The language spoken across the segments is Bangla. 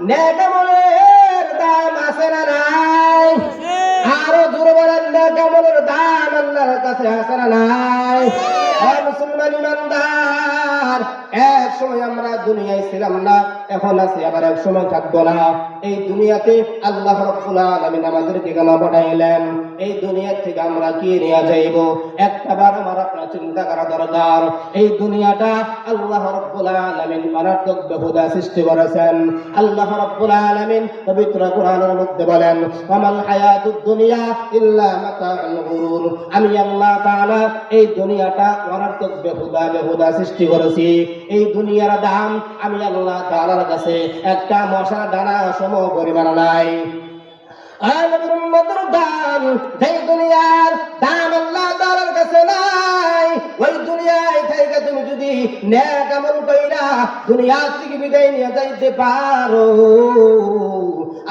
নেক আমলের দাম আছে না নাই? আরো জোরে বলেন, নেক আমলের দাম আল্লাহর কাছে আছে না নাই? মুসলমান ইমানদার, এক সময় আমরা দুনিয়ায় ছিলাম না, এখন আছি, আবার এক সময় থাকবো না। এই দুনিয়াতে আল্লাহ রাব্বুল আলামিন আমাদেরকে কেন পাঠাইলেন? এই দুনিয়া থেকে আমরা কি নিয়ে যাইব? একটাবার আমার আপনার চিন্তা করা দরকার। এই দুনিয়াটা আল্লাহ রাব্বুল আলামিন মারাত্মক বেহুদা সৃষ্টি করেছেন। আল্লাহ রাব্বুল আলামিন পবিত্র কোরআনের মধ্যে বলেন, ওয়ামাল হায়াতুদ দুনিয়া ইল্লা মাতাউল গুরুর। আমি আল্লাহ তাআলা এই দুনিয়াটা মারাত্মক বেহুদা সৃষ্টি করেছি। এই দুনিয়ার দাম আমি আল্লাহ তাআলার কাছে একটা মশার দানা সম পরিমাণ নাই। নবীর উম্মতের দাম, যেই দুনিয়ার দাম আল্লাহ তাআলার কাছে নাই, ওই দুনিয়ায় থেকে তুমি যদি নেক আমল কইরা দুনিয়া থেকে বিদায় নিয়ে যাইতে পারো,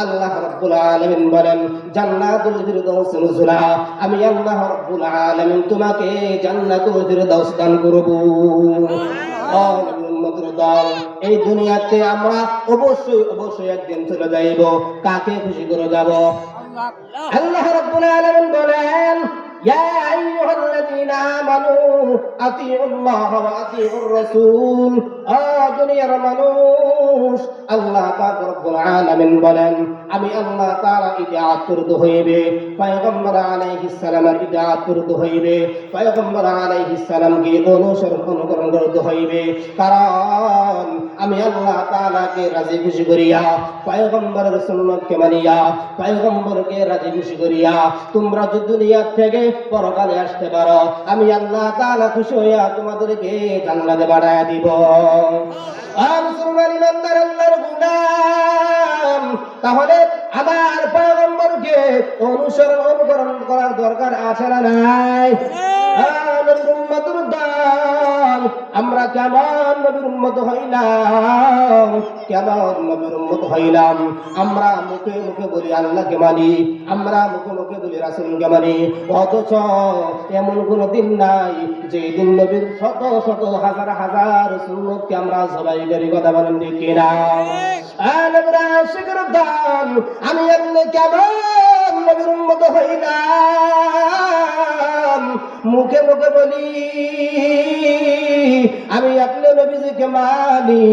আল্লাহ রাব্বুল আলামিন বলেন, জান্নাতুল ফিরদাউস নুজুলা, আমি আল্লাহ রাব্বুল আলামিন তোমাকে জান্নাতুল ফিরদাউস দান করব। এই দুনিয়াতে আমরা অবশ্যই একদিন চলে যাইব। কাকে খুশি করে যাব? আল্লাহ রাব্বুল আলামিন বলেন, ইয়া আইয়ুহাল্লাযীনা আমানু আতিউল্লাহ ওয়া আতিউর রাসূল। দুনিয়ার মানুষ, আল্লাহ পাক রব্বুল আলামিন বলেন, আমি আল্লাহ তাআলা ইতাআত করতে হইবে, পয়গম্বর আলাইহিস সালামের ইতাআত করতে হইবে, পয়গম্বর আলাইহিস সালামকে অনুকরণ করতে হইবে। কারণ আমি আল্লাহ তাআলাকে রাজি খুশি করিয়া, পয়গম্বরের সুন্নাতকে মানিয়া, পয়গম্বরকে রাজি খুশি করিয়া তোমরা যদি দুনিয়া থেকে পরকালে আসতে পারো, আমি আল্লাহ তাআলা খুশি হইয়া তোমাদেরকে জান্নাতে বাড়ায়া দিব। মুসলমান ইমানদার আল্লাহর গোলাম, তাহলে আমার পয়গম্বরকে অনুকরণ করার দরকার আছে না নাই? আমরা কেমন নবীর উম্মত হইলাম, কেমন নবীর উম্মত হইলাম? আমরা মুখে মুখে বলি আল্লাহকে মানি, আমরা মুখে মুখে বলি রাসূলকে মানি, অথচ এমন কোন দিন নাই যে দিন নবীর শত শত হাজার হাজার সুন্নতকে আমরা সবাই করি। কথা বলেন ঠিক কিনা? আমি আপনি কেমন নবীর উম্মত হইলাম, মুখে মুখে বলি আমি আপনি নবীজিকে মানি,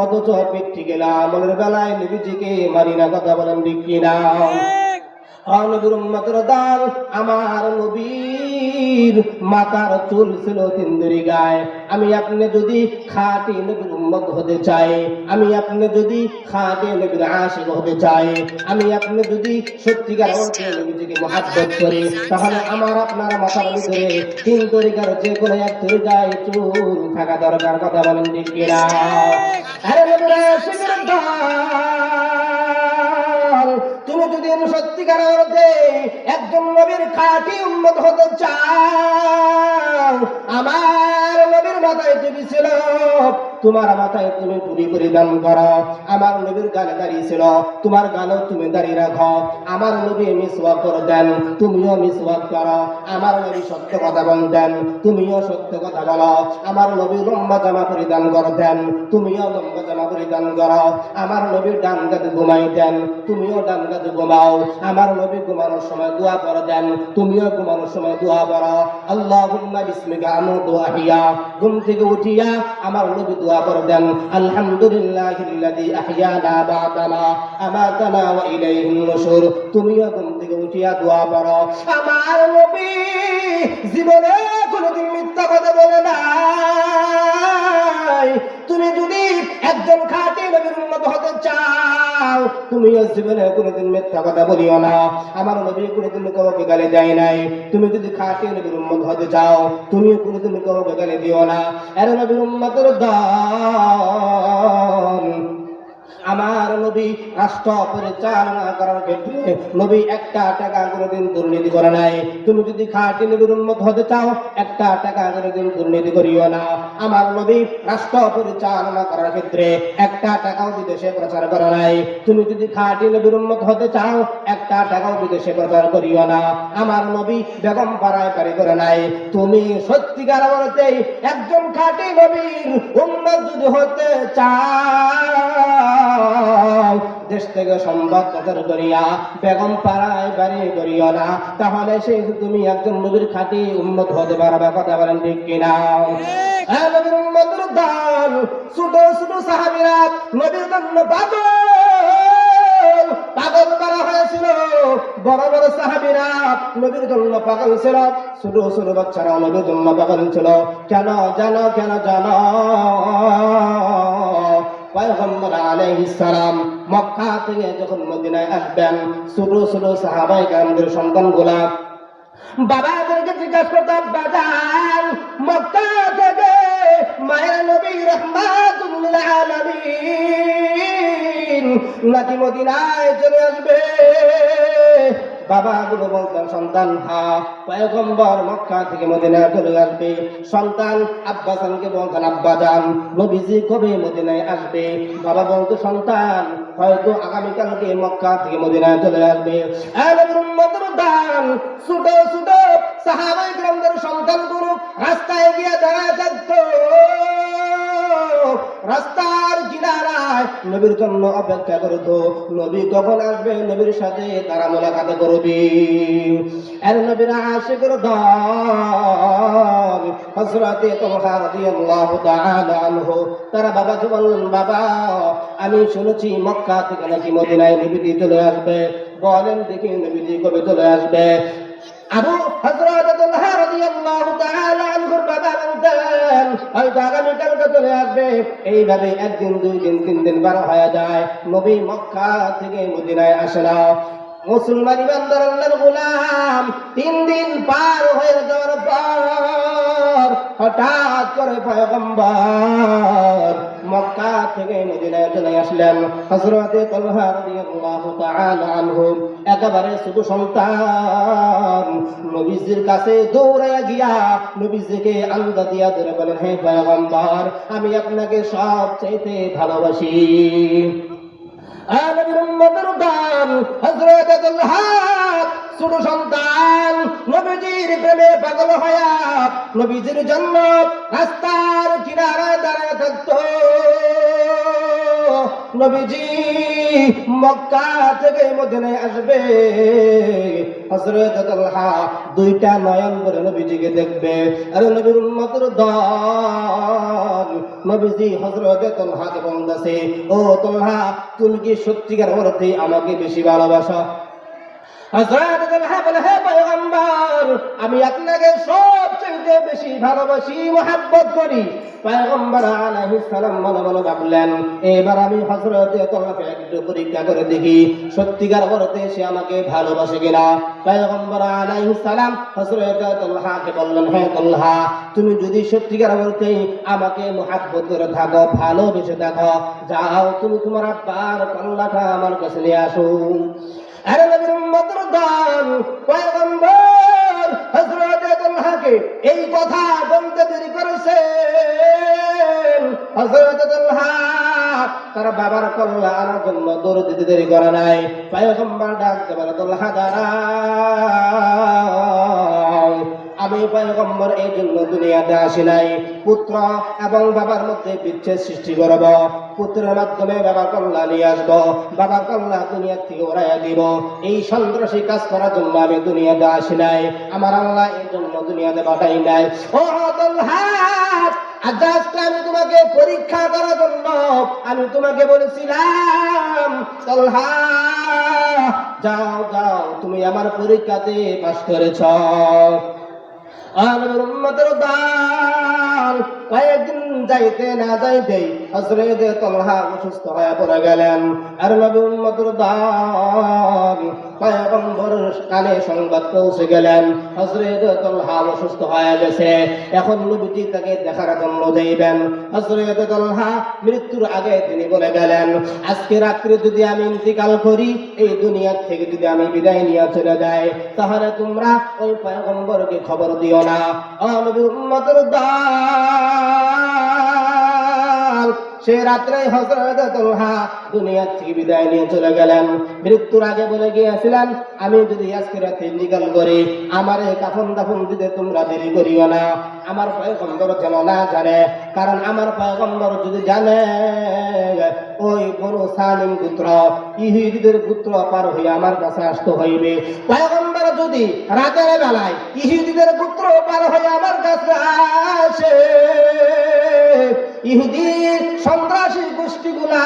অথচ পিঠে গেলাম আমলের বেলায় নবীজিকে মানি না। কথা বলেন ঠিক কিনা? নবীর উম্মতের দল, আমার নবীর মাথার চুল ছিল তিনদুরি গায়। আমি আপনি যদি খাঁটি নবীর উম্মত হতে চাই, আমি আপনি যদি খাঁটি নবীর আশিক হতে চাই, আমি আপনি যদি সত্যিকার অর্থে নবীজিকে মহব্বত করি, তাহলে আমার আপনার মাথার ভিতরে তিন তরিকার যে কোনো এক তরিকায় চুল থাকা দরকার। কথা বলেন ঠিক কিনা? আরে নবীর আশিকের দল, তুমি যদি সত্যিকার অর্থে একজন নবীর খাঁটি উম্মত হতে চাও, আমার নবীর মাথায় টুপি ছিল, তোমার মাথায় তুমি টুপি পরিধান করো। আমার নবীর গালে দাড়ি ছিল, তোমার গালেও তুমি দাড়ি রাখো। আমার নবী মিসওয়াক করতেন, তুমিও মিসওয়াক করো। আমার নবী সত্য কথা বলতেন, তুমিও সত্য কথা বলো। আমার নবী লম্বা জামা পরিধান করতেন, তুমিও লম্বা জামা পরিধান করো। আমার নবী ডান কাঁধে ঘুমাইতেন, তুমিও ডান কাঁধে ঘুমাও। আমার নবী ঘুমানোর সময় দোয়া পড়তেন, তুমিও ঘুমানোর সময় দোয়া পড়ো। আল্লাহুম্মা বিসমিকা আমুতু ওয়া আহইয়া। ঘুম থেকে উঠিয়া আমার নবী দোয়া পড়তেন, আলহামদুলিল্লাহিল্লাযী আহইয়ানা বা'দামা আমাতানা ওয়া ইলাইহিন নুশুর। তুমিও ঘুম থেকে উঠিয়া দোয়া পড়ো। আমার নবী জীবনে কোনোদিন মিথ্যা কথা বলে নাই। তুমি যদি একজন খাঁটি নবীর উম্মত হতে চাও, তুমিও জীবনে কোনোদিন মিথ্যা কথা বলিও না। আমার নবী কোনোদিন কাউকে গালি দেয় নাই। তুমি যদি খাঁটি নবীর উম্মত হতে চাও, তুমিও কোনোদিন কাউকে গালি দিও না। আরে নবীর উম্মতের দল, আমার নবী রাষ্ট্র পরিচালনা করার ক্ষেত্রে নবী একটা টাকা কোনোদিন দুর্নীতি করে নাই। তুমি যদি খাঁটি নবীর উম্মত হতে চাও, একটা টাকা কোনোদিন দুর্নীতি করিও না। আমার নবী রাষ্ট্র পরিচালনা করার ক্ষেত্রে একটা টাকাও বিদেশে প্রচার করে নাই। তুমি যদি খাঁটি নবীর উম্মত হতে চাও, একটা টাকাও বিদেশে প্রচার করিও না। আমার নবী বেগম পাড়ায় পারি করে নাই। তুমি সত্যিকার অর্থে একজন খাঁটি নবীর উম্মত যদি হতে চাও, দেশ থেকে সংবাদ প্রচার করিয়া বেগম পাড়ায় বাড়ি করিও না, তাহলে সেই তুমি একজন নবীর খাঁটি উম্মত হতে পারবে। কথা বলেন ঠিক কিনা? নবীর উম্মতের দল ছোট ছোট সাহাবীরা নবীর জন্য পাগল করা হয়েছিল। বড় বড় সাহাবীরা নবীর জন্য পাগল ছিল, ছোট ছোট বাচ্চারা নবীর জন্য পাগল ছিল। কেন জানো? কেন জানো? পয়গম্বর আলাইহিস সালাম মক্কা থেকে যখন মদিনায় আসবেন, ছোট ছোট সাহাবায়ে কেরামদের সন্তানগুলা বাবাদেরকে জিজ্ঞাসা করতাম, বাজান মক্কা থেকে মায়ের নবী রাহমাতুল আলামিন নাকি মদিনায় চলে আসবে? বাবাগুলো বলতেন, সন্তান হ্যাঁ, পয়গম্বর মক্কা থেকে মদিনায় চলে আসবে। সন্তান আব্বাসানকে বলতেন, আব্বাজান নবীজি কবে মদিনায় আসবে? বাবা বলতো, সন্তান হয়তো আগামীকালকে মক্কা থেকে মদিনায় চলে আসবে। নবীর উম্মতের দান ছোট ছোট সাহাবায়ে কেরামদের সন্তানগুলো রাস্তায় গিয়ে দাঁড়ায় থাকতো, রাস্তার কিনারায় নবীর জন্য অপেক্ষা করত, নবী কখন আসবে, নবীর সাথে তারা মোলাকাত করবে। আর নবীর আশিকের দল হযরতে তালহা রাদিয়াল্লাহু তাআলা আনহু, তারা বাবাকে বললেন, বাবা আমি শুনেছি মক্কা থেকে নাকি মদিনায় নবীজি চলে আসবে, বলেন দেখি নবীজি কবে চলে আসবে? আবু হযরত তালহা রাদিয়াল্লাহু তাআলা আনহুর বাবা বলতেন, হয়তো আগামীকালকে চলে আসবে। এইভাবে একদিন, দুই দিন, তিন দিন বার হয়ে যায়, নবী মক্কা থেকে মদিনায় আসে না। মুসলমান ইমানদার আল্লাহর গোলাম 3 দিন পার হয়ে যাওয়ার পর হঠাৎ করে পয়গম্বর মক্কা থেকে মদিনায় চলে আসলেন। হযরতে তালহা রাদিয়াল্লাহু তাআলা আনহু একেবারে ছোট সন্তান নবীজির কাছে দৌড়াইয়া গিয়া নবীজিকে আন্দা দিয়া ধরে বলেন, হে পয়গম্বর আমি আপনাকে সবচাইতে ভালোবাসি। নবীর উম্মতের দান হযরত তালহা ছোট সন্তান নবীজির প্রেমে পাগল হইয়া নবীজির জন্য রাস্তার কিনারায় দাঁড়ায় থাকতো। নবীজি মক্কা থেকে মদিনায় আসবে, হযরত তালহা দুইটা নয়ন ভরে নবীজিকে দেখবে। আর নবীর উম্মতের দল নবীজি হযরত তালহাকে বলতেছে, ও তালহা তুমি কি সত্যিকার অর্থে আমাকে বেশি ভালোবাসো? হযরত তালহা বলে, হে পয়গম্বর আমি আপনাকে সবচেয়ে বেশি ভালোবাসি, মহব্বত করি। পয়গম্বর আলাইহিস সালাম মনে মনে ভাবলেন, এবার আমি হযরত তালহাকে একটু পরীক্ষা করে দেখি সত্যিকার অর্থে সে আমাকে ভালোবাসে কিনা। পয়গম্বর আলাইহিস সালাম হযরত তালহাকে বললেন, হে তালহা তুমি যদি সত্যিকার অর্থে আমাকে মহব্বত করে থাকো, ভালোবেসে থাকো, যাও তুমি তোমার আব্বার কল্লাটা আমার কাছে নিয়ে আসো। আরে নবীর উম্মতের দল পয়গম্বর হযরত তালহাকে এই কথা বলতে দেরি করেছেন। হযরত তালহা তার বাবার কল্লা আনার জন্য দৌড় দিতে দেরি করে নাই। পয়গম্বর ডাকতে বলে, তালহা দাঁড়াও, আমি পয়গম্বর এই জন্য দুনিয়াতে আসি নাই পুত্র এবং বাবার মধ্যে বিচ্ছেদ সৃষ্টি করব, পুত্রের মাধ্যমে বাবার কল্যাণ নিয়ে আসবো, বাবার কল্যাণ দুনিয়া থেকে উড়াইয়া দিব। এই সন্ত্রাসী কাজ করার জন্য আমি দুনিয়াতে আসি নাই, আমার আল্লাহ এই জন্য দুনিয়াতে পাঠাই নাই। ও তালহা আজকে আমি তোমাকে পরীক্ষা করার জন্য আমি তোমাকে বলেছিলাম, তালহা যাও যাও তুমি আমার পরীক্ষাতে পাস করেছ। নবীর উম্মতের দল কয়েকদিন যাইতে না যাইতে হযরত তালহা অসুস্থ হয়ে পড়ে গেলেন। আর নবীর উম্মতের দল পয়গম্বরের কানে সংবাদ পৌঁছে গেলেন হযরত তালহা অসুস্থ হয়ে গেছে, এখন নবীজি তাকে দেখার জন্য যাইবেন। হযরত তালহা মৃত্যুর আগে তিনি বলে গেলেন, আজকে রাত্রে যদি আমি ইন্তিকাল করি, এই দুনিয়া থেকে যদি আমি বিদায় নিয়ে চলে যাই, তাহলে তোমরা ওই পয়গম্বরকে খবর দিও না। নবীর উম্মতের দল সে রাত্রে হযরত তালহা দুনিয়া থেকে বিদায় নিয়ে চলে গেলেন। মৃত্যুর আগে বলে গিয়েছিলেন, আমি যদি আজকে রাতে ইন্তিকাল করি, আমার এই কাফন দাফন দিতে তোমরা দেরি করিও না, আমার পয়গম্বর যেন না জানে, কারণ আমার পয়গম্বর যদি জানে ওই বনু সালিম গোত্র ইহুদিদের গোত্র পার হয়ে আমার কাছে আসতে হইবে। পয়গম্বর যদি রাতের বেলায় ইহুদিদের গোত্র পার হয়ে আমার কাছে আসে, ইহুদি সন্ত্রাসী গোষ্ঠীগুলা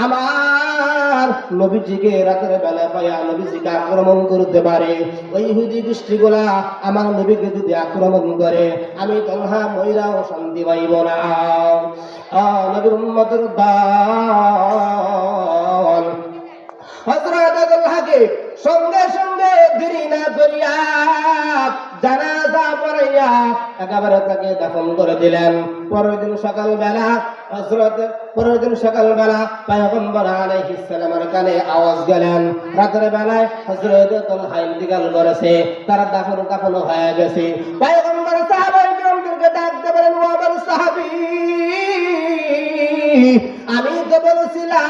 আমার নবীজিকে রাতের বেলা পাইয়া নবীজিকে আক্রমণ করতে পারে। ওই ইহুদি গোষ্ঠীগুলা আমার নবীকে যদি আক্রমণ করে, আমি তলহা ময়রাও শান্তি পাইব না। নবীর উম্মতের দল হযরত আব্দুল্লাহকে সঙ্গে সঙ্গে দেরি না করিয়া জানাজা পড়াইয়া একেবারে তাকে দাফন করে দিলেন। পরের দিন সকালবেলা পয়গম্বর আলাইহিস সালামের কানে আওয়াজ গেলেন, রাতের বেলায় হযরত তালহা ইন্তিকাল করেছে, তার দাফন কাফন হয়ে গেছে। পয়গম্বর সাহাবায়ে কিরামদেরকে ডাকতে বলেন, ও আমার সাহাবী, আমি তো বলেছিলাম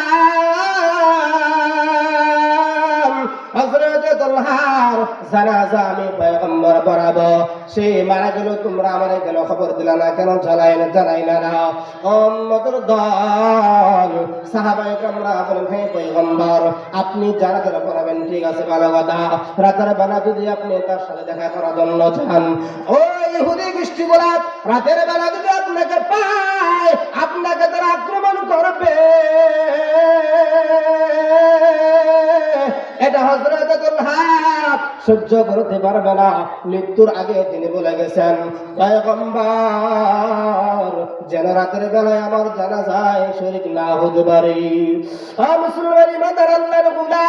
হযরত তালহার জানাজা আমি পয়গম্বর পড়াবো, সে মারা গেল, তোমরা আমারে কেন খবর দিলা না, কেন জানাইলা না? উম্মতের দল সাহাবায়ে কেরামরা বলেন, হে পয়গম্বর, আপনি জানাজা পড়াবেন, ঠিক আছে, ভালো কথা। রাতের বেলা যদি আপনি তার সাথে দেখা করার জন্য যান, ওই ইহুদি গোষ্ঠীগুলা রাতের বেলা যদি আপনাকে পায়, আপনাকে তারা আক্রমণ করবে। এটা হযরত তালহা সহ্য করতে পারবে না। মৃত্যুর আগে তিনি বলে গেছেন, পয়গম্বর যেন রাতের বেলায় আমার জানাজায় শরীক না হতে পারে। মুসলমান ইমানদার আল্লাহর গোলাম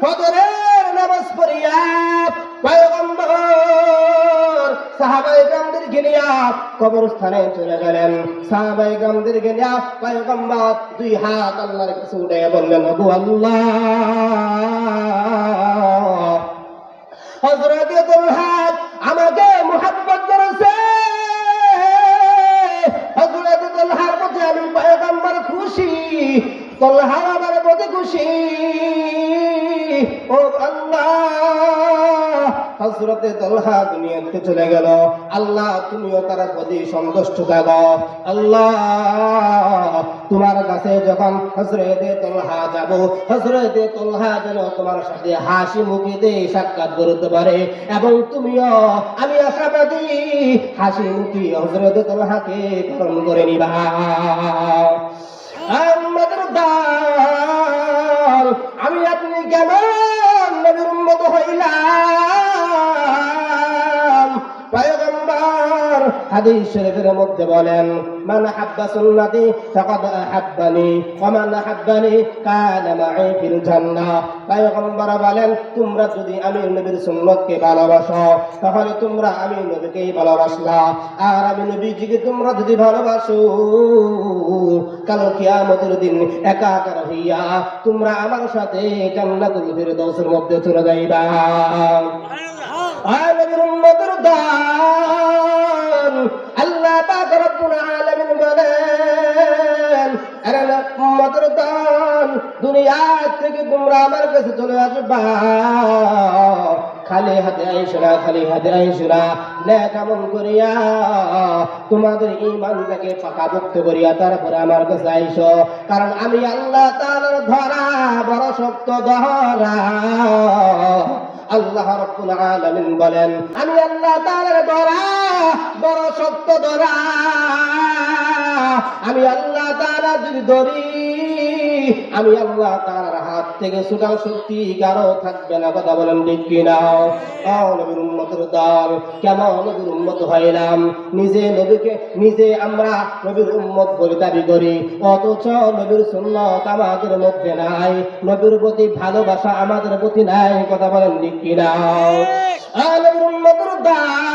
ফজরের নামাজ পড়িয়া পয়গম্বর সাহাবায়ে কেরামদেরকে নিয়া কবরস্থানে চলে গেলেন। সাহাবায়ে কেরামদেরকে নিয়া পয়গম্বর দুই হাত আল্লাহর কাছে উঠে বললেন, ওগো আল্লাহ, হযরত তালহা আমাকে মুহাব্বত করেছে, হযরত তালহার প্রতি আমি পয়গম্বর খুশি, তালহা আমার প্রতি খুশি। ও আল্লাহ, হযরত তালহা দুনিয়াতে চলে গেল, আল্লাহ তুমিও তার প্রতি সন্তুষ্ট থাকো। আল্লাহ, তোমার কাছে যখন হযরত তালহা যাব, হযরত তালহা যেন তোমার সাথে হাসি মুখে সাক্ষাৎ করতে পারে, এবং তুমিও, আমি আশাবাদী, হাসি মুখে হযরত তালহাকে গ্রহণ করে নিবা। আমাদের দল, আমি আপনি কেমন নবীর উম্মত হইলাম? পয়গম্বর হাদিস শরীফের মধ্যে বলেন, মান হাব্বা সুন্নতি ফাকাদ আহাব্বানি ওয়া মান আহাব্বানি কানা মাই ফিল জান্নাহ। পয়গম্বর বলেন, তোমরা যদি আমি নবীর সুন্নতকে ভালোবাসো, তাহলে তোমরা আমি নবীকেই ভালোবাসলা, আর আমি নবীজিকে তোমরা যদি ভালোবাসো, কাল কিয়ামতের দিন একাকার হইয়া তোমরা আমার সাথে জান্নাতুল ফিরদাউসের মধ্যে চলে যাইবা। নবীর উম্মতের দল, আল্লাহ পাক রব্বুল আলামিন বলেন, আরে উম্মতের দল, দুনিয়া থেকে তোমরা আমার কাছে চলে আসবা, খালি হাতে আইসো না, খালি হাতে আইসো না, নেক আমল করিয়া তোমাদের ঈমানটাকে পাকাপোক্ত করিয়া তারপরে আমার কাছে আইসো, কারণ আমি আল্লাহ তাআলার ধরা বড় শক্ত ধরা। আল্লাহ রাব্বুল আলামিন বলেন, আমি আল্লাহ তাআলার ধরা বড় শক্ত ধরা। আমি আল্লাহ তাআলা যদি ধরি, আমি আল্লাহ তাআলার হাত থেকে ছুটার শক্তি কারো থাকবে না। কথা বলেন ঠিক কিনা? নবীর উম্মতের দল, কেমন নবীর উম্মত হইলাম? নিজে আমরা নবীর উম্মত বলে দাবি করি, অথচ নবীর সুন্নাত আমাদের মধ্যে নাই, নবীর প্রতি ভালোবাসা আমাদের প্রতি নাই। কথা বলেন ঠিক কিনা? নবীর উম্মতের দল,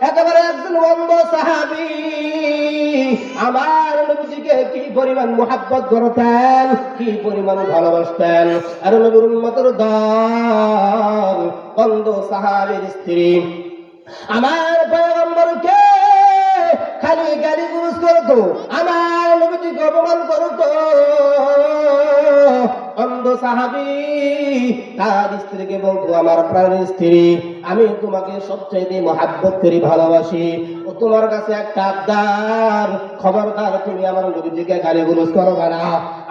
একেবারে একজন অন্ধ সাহাবী আমার নবীজিকে কি পরিমাণ মুহাব্বত করতেন, কি পরিমাণ ভালোবাসতেন। আর নবীর উম্মতের দল, অন্ধ সাহাবীর স্ত্রী আমার পয়গম্বরকে খালি গালি গুরুজ করতো, আমার নবীজিকে অপমান করতো। অন্ধ সাহাবী তার স্ত্রীকে বলতো, আমার প্রাণের স্ত্রী, আমি তোমাকে সবচাইতে মহাব্বত করি, ভালোবাসি। ও তোমার কাছে একটা আবদার, খবরদার তুমি আমার নবীজিকে গালিগালাজ করবা না,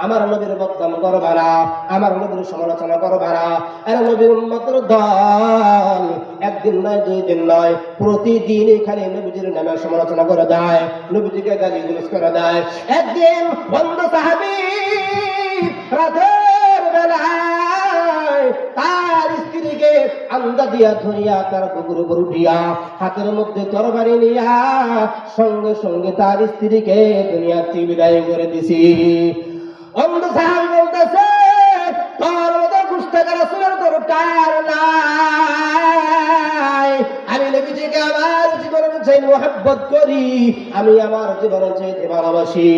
আমার নবীর বদনাম করবা না, আমার নবীর সমালোচনা করবা না। আর নবীর উম্মতের দল একদিন নয়, 2 দিন নয়, প্রতিদিন এখানে নবীজির নামে সমালোচনা করে দেয়, নবীজিকে গালিগালাজ করে দেয়। একদিন বন্ধু সাহাবী রাতের বেলায় তার স্ত্রীকে আন্দা দিয়া ধরিয়া তার বুকুর উপর উঠিয়া হাতের মধ্যে তরবারি নিয়া সঙ্গে সঙ্গে তার স্ত্রীকে দুনিয়া থেকে বিদায় করে দিছি। অন্ধ সাহাবী বলতেছে, তোর মতো গুস্তাখোর রাসূলের দরকার নাই। আমি নবীজিকে আমার জীবনের চাইতে মহব্বত করি, আমি আমার জীবনের চাইতে ভালোবাসি।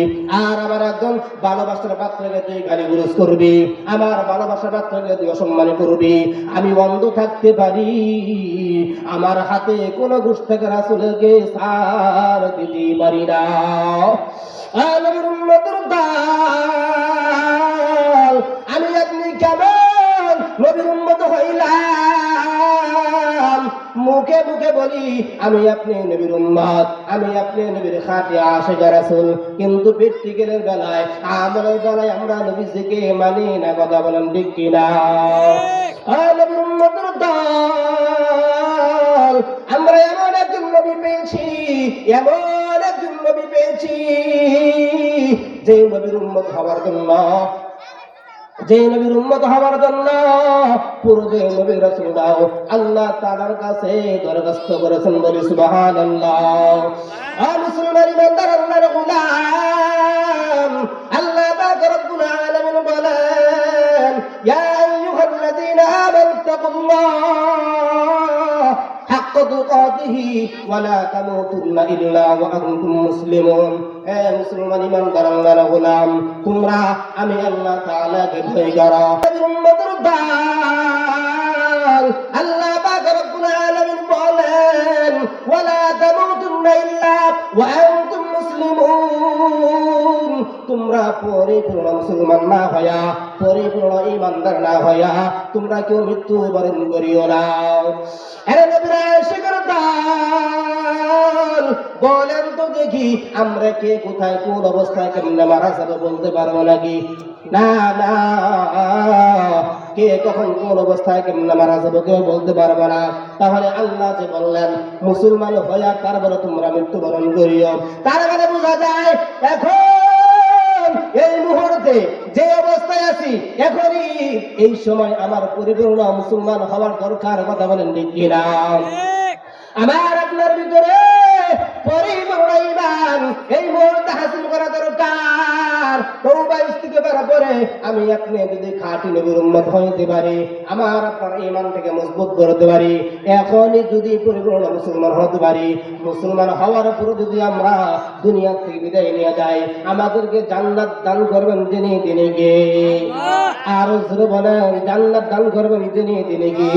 আর আমার একজন ভালোবাসার পাত্রকে তুই গালিগালাজ করবি, আমার ভালোবাসার পাত্রকে তুই অসম্মান করবি, আমি অন্ধ থাকতে পারি, আমার হাতে কোনো গুস্তাখোর রাসূলকে ছাড় দিতে পারি না। নবীর উম্মতের দল, আমি আপনি কেমন নবীর উম্মত হইলাম? মুখে মুখে বলি আমি আপনি নবীর উম্মত, আমি আপনি নবীর খাঁটি আশিক রাসূল, কিন্তু প্র্যাকটিক্যালের বেলায়, আমলের বেলায় আমরা নবীজিকে মানি না। কথা বলেন ঠিক কিনা? নবীর উম্মতের দল, আমরা এমন একজন নবী পেয়েছি, এমন একজন নবী পেয়েছি যে নবীর উম্মত হওয়ার জন্য, যে নবীর উম্মত হওয়ার জন্য পূর্বে নবী রাসূলরাও আল্লাহ তাআলার কাছে দরখাস্ত করেছেন। বলি সুবহানাল্লাহ। মুসলমান ইমানদার আল্লাহর গোলাম, আল্লাহ পাক রব্বুল আলামিন বলেন, ইয়া আইয়ুহাল্লাযীনা আমানু তাকুল্লাহ হাক্কা তুকাতিহি ওয়া লা তামুতুন্না ইল্লা ওয়া আনতুম মুসলিমুন। হে মুসলমান ইমানদার আল্লাহর গোলাম, তোমরা আমি আল্লাহ তাআলাকে ভয় করো। উম্মতের দল, আল্লাহ পাক রব্বুল আলামিন বলেন, ওয়া লা তামুতুন্না ইল্লা ওয়া আনতুম মুসলিমুন। তোমরা পরিপূর্ণ মুসলমান না হইয়া, পরিপূর্ণ ইমানদার না হইয়া তোমরা কেউ মৃত্যুবরণ করিও না। আরে নবীর আশিকের দল, বলেন তো দেখি আমরা কে কোথায় কোন অবস্থায় কেমনে মারা যাবে বলতে পারবো নাকি? না না, কে কখন কোন অবস্থায় কেমনে মারা যাবে কেউ বলতে পারবে না। তাহলে আল্লাহ যে বললেন মুসলমান হইয়া তারপরে তোমরা মৃত্যুবরণ করিও, তার মানে বোঝা যায় এখন এই মুহূর্তে যে অবস্থায় আছি, এখনই এই সময় আমার পরিপূর্ণ মুসলমান হওয়ার দরকার। কথা বলেন ঠিক কিনা? আমার আপনার ভিতরে পরিপূর্ণ ঈমান এই মুহূর্তে হাসিল করা দরকার। তওবা ইস্তিগফার পরে আমি আপনি যদি খাঁটি নবীর উম্মত হইতে পারি, আমার আপনার ঈমানটাকে মজবুত করতে পারি, এখনই যদি পরিপূর্ণ মুসলমান হতে পারি, মুসলমান হওয়ার পরে যদি আমরা দুনিয়া থেকে বিদায় নিয়ে যাই, আমাদেরকে জান্নাত দান করবেন যিনি, তিনি কে? আর জোরে বলেন, জান্নাত দান করবেন যিনি, তিনি কে?